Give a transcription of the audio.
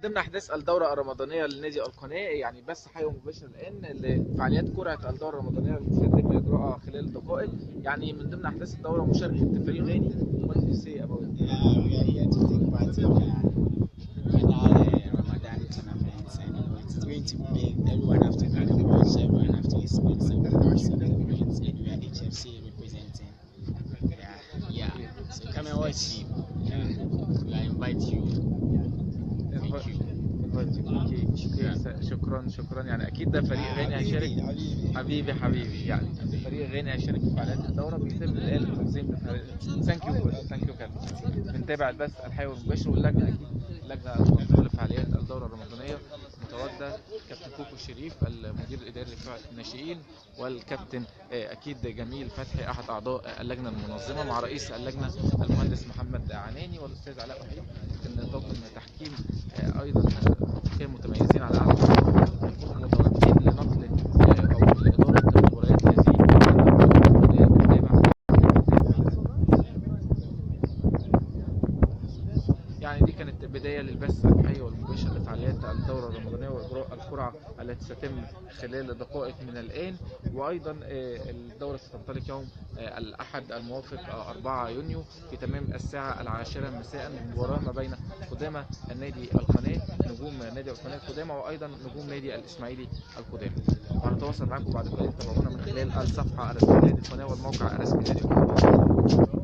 ضمن احداث الدوره الرمضانيه لنادي القناه، يعني بث حي ومباشر الان لفعاليات قرعه الدوره الرمضانيه اللي سيتم اجراءها خلال دقائق. يعني من ضمن احداث الدوره مشاركه فريق غاني. What do you say about it? We are here to take part in Ramadan tournament, and it's going to be big. Everyone have to bring a watch, everyone have to expect some celebrations, and we are HFC representing. Yeah. So come and watch. I invite you. Thank you. شكرا. يعني اكيد ده فريق غاني هيشارك. حبيبي يعني فريق غاني هيشارك في فعاليات الدوره، بيتم الان التنظيم بفعاليات. ثانك يو كابتن. بنتابع البث الحي والمباشر، واللجنه اكيد اللجنه المنظمه لفعاليات الدوره الرمضانيه متواجده كابتن كوكو الشريف المدير الاداري لقطاع الناشئين، والكابتن اكيد جميل فتحي احد اعضاء اللجنه المنظمه، مع رئيس اللجنه المهندس محمد عناني والاستاذ علاء وحيد. ان طاقم تحكيم ايضا كانوا متميزين على اعلى مستوى، هيكونوا متواجدين لنقل او لاداره مباريات هذه. يعني دي كانت بداية للبث الحي والمباشر لفعاليات الدورة الرمضانية وإجراء القرعة التي ستتم خلال دقائق من الآن. وأيضا الدورة ستنطلق يوم الأحد الموافق 4 يونيو في تمام الساعة 10 مساء، مباراة ما بين قدامى النادي القناة، نجوم نادي القناة القدامى، وأيضا نجوم نادي الإسماعيلي القدامى. وهنتواصل معكم بعد قليل، تابعونا من خلال الصفحة الرسمية لنادي القناة والموقع الرسمي لنادي القناة.